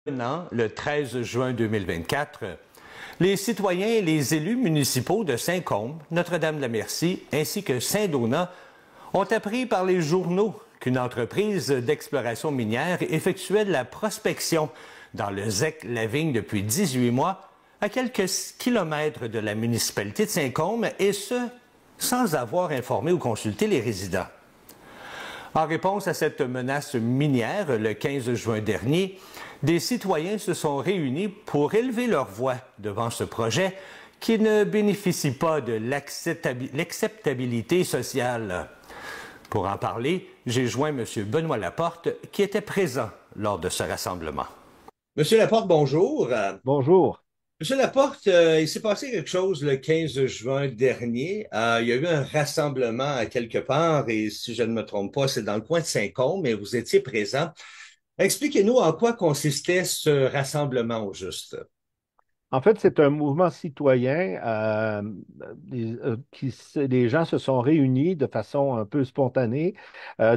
Le 13 juin 2024, les citoyens et les élus municipaux de Saint-Côme, Notre-Dame-de-la-Merci ainsi que Saint-Donat ont appris par les journaux qu'une entreprise d'exploration minière effectuait de la prospection dans le ZEC-Lavigne depuis 18 mois à quelques kilomètres de la municipalité de Saint-Côme, et ce, sans avoir informé ou consulté les résidents. En réponse à cette menace minière, le 15 juin dernier, des citoyens se sont réunis pour élever leur voix devant ce projet qui ne bénéficie pas de l'acceptabilité sociale. Pour en parler, j'ai joint M. Benoît Laporte, qui était présent lors de ce rassemblement. Monsieur Laporte, bonjour. Bonjour. Monsieur Laporte, il s'est passé quelque chose le 15 juin dernier. Il y a eu un rassemblement à quelque part, et si je ne me trompe pas, c'est dans le coin de Saint-Côme, mais vous étiez présent. Expliquez-nous en quoi consistait ce rassemblement au juste. En fait, c'est un mouvement citoyen. Les gens se sont réunis de façon un peu spontanée,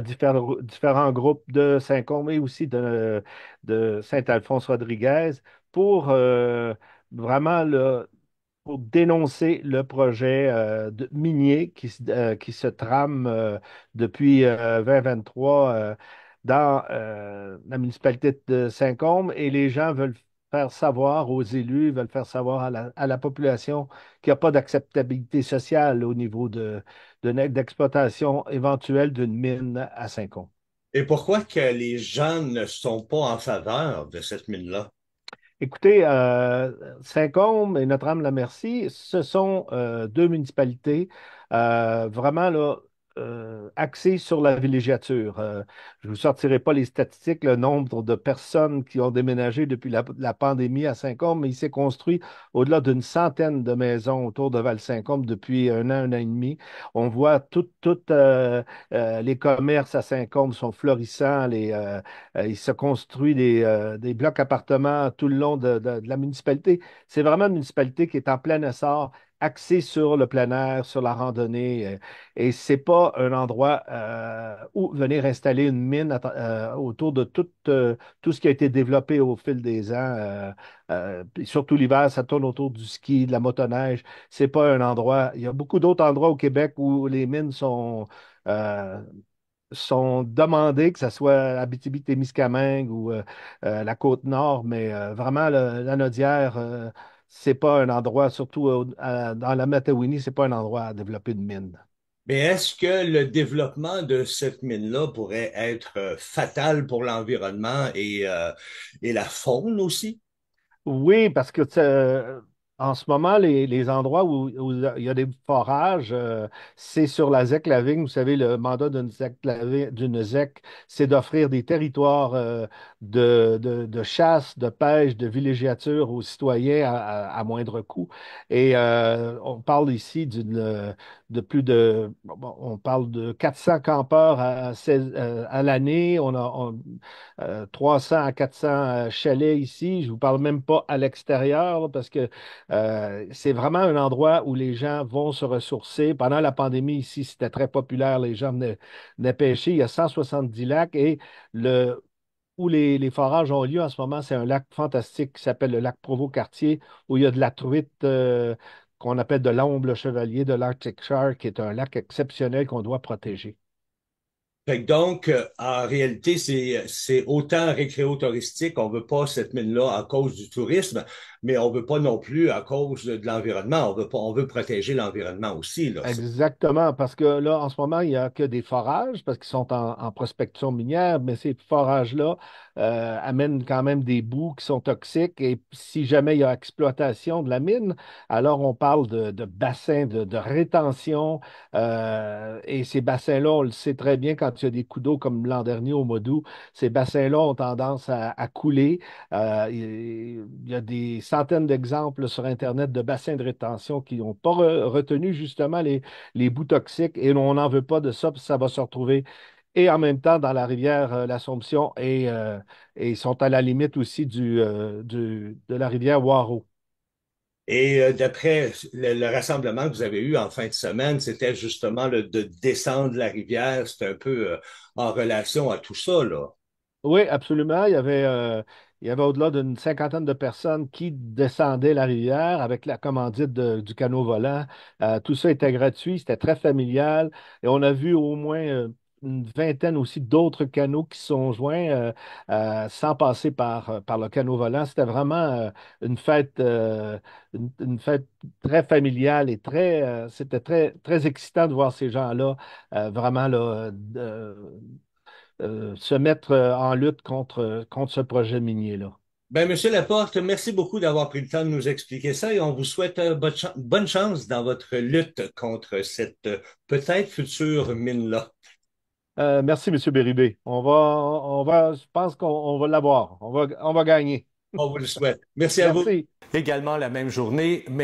différents groupes de Saint-Côme et aussi de Saint-Alphonse-Rodriguez pour vraiment pour dénoncer le projet minier qui se trame depuis 2023 dans la municipalité de Saint-Côme, et les gens veulent faire savoir aux élus, veulent faire savoir à la population qu'il n'y a pas d'acceptabilité sociale au niveau d'exploitation éventuelle d'une mine à Saint-Côme. Et pourquoi que les gens ne sont pas en faveur de cette mine-là? Écoutez, Saint-Côme et Notre-Dame-la-Merci, ce sont deux municipalités vraiment là, axées sur la villégiature. Je ne vous sortirai pas les statistiques, le nombre de personnes qui ont déménagé depuis la pandémie à Saint-Côme, mais il s'est construit au-delà d'une centaine de maisons autour de Val-Saint-Côme depuis un an et demi. On voit toutes les commerces à Saint-Côme sont florissants, il se construit des blocs appartements tout le long de la municipalité. C'est vraiment une municipalité qui est en plein essor, axée sur le plein air, sur la randonnée. Et c'est pas un endroit où venir installer une mine autour de tout ce qui a été développé au fil des ans. Puis surtout l'hiver, ça tourne autour du ski, de la motoneige. C'est pas un endroit. Il y a beaucoup d'autres endroits au Québec où les mines euh, sont demandés, que ce soit Abitibi-Témiscamingue ou la Côte-Nord, mais vraiment, la Naudière, c'est pas un endroit, surtout dans la Matawini, c'est pas un endroit à développer une mine. Mais est-ce que le développement de cette mine-là pourrait être fatal pour l'environnement et la faune aussi? Oui, parce que en ce moment, les endroits où il y a des forages, c'est sur la ZEC Lavigne. Vous savez, le mandat d'une ZEC, c'est d'offrir des territoires de chasse, de pêche, de villégiature aux citoyens à moindre coût. Et on parle ici de plus de, bon, on parle de 400 campeurs à l'année. On a 300 à 400 chalets ici. Je vous parle même pas à l'extérieur là, parce que c'est vraiment un endroit où les gens vont se ressourcer. Pendant la pandémie ici, c'était très populaire. Les gens venaient pêcher. Il y a 170 lacs, et où les forages ont lieu en ce moment, c'est un lac fantastique qui s'appelle le lac Provost-Cartier, où il y a de la truite qu'on appelle de l'omble chevalier, de l'Arctic Shark, qui est un lac exceptionnel qu'on doit protéger. Fait que donc, en réalité, c'est autant récréo-touristique. On veut pas cette mine-là à cause du tourisme, mais on veut pas non plus à cause de l'environnement. On veut pas, on veut protéger l'environnement aussi, là. Exactement, parce que là, en ce moment, il n'y a que des forages, parce qu'ils sont en prospection minière, mais ces forages-là amènent quand même des boues qui sont toxiques. Et si jamais il y a exploitation de la mine, alors on parle de bassins de rétention. Et ces bassins-là, on le sait très bien, quand il y a des coups d'eau comme l'an dernier au mois d'août, ces bassins-là ont tendance à couler. Il y a des centaines d'exemples sur Internet de bassins de rétention qui n'ont pas retenu justement les boues toxiques, et on n'en veut pas de ça, parce que ça va se retrouver et en même temps dans la rivière l'Assomption, et ils sont à la limite aussi de la rivière Waro. Et d'après le rassemblement que vous avez eu en fin de semaine, c'était justement de descendre la rivière. C'était un peu en relation à tout ça, là. Oui, absolument. il y avait au-delà d'une cinquantaine de personnes qui descendaient la rivière avec la commandite du canot volant. Tout ça était gratuit, c'était très familial. Et on a vu au moins une vingtaine aussi d'autres canots qui se sont joints sans passer par le canot volant. C'était vraiment une fête, une fête très familiale et c'était très excitant de voir ces gens-là vraiment là, se mettre en lutte contre ce projet minier-là. Ben, Monsieur Laporte, merci beaucoup d'avoir pris le temps de nous expliquer ça et on vous souhaite bonne chance dans votre lutte contre cette peut-être future mine-là. Merci, M. Bérubé. Je pense qu'on va l'avoir. On va gagner. On vous le souhaite. Merci à vous. Merci. Également la même journée, mais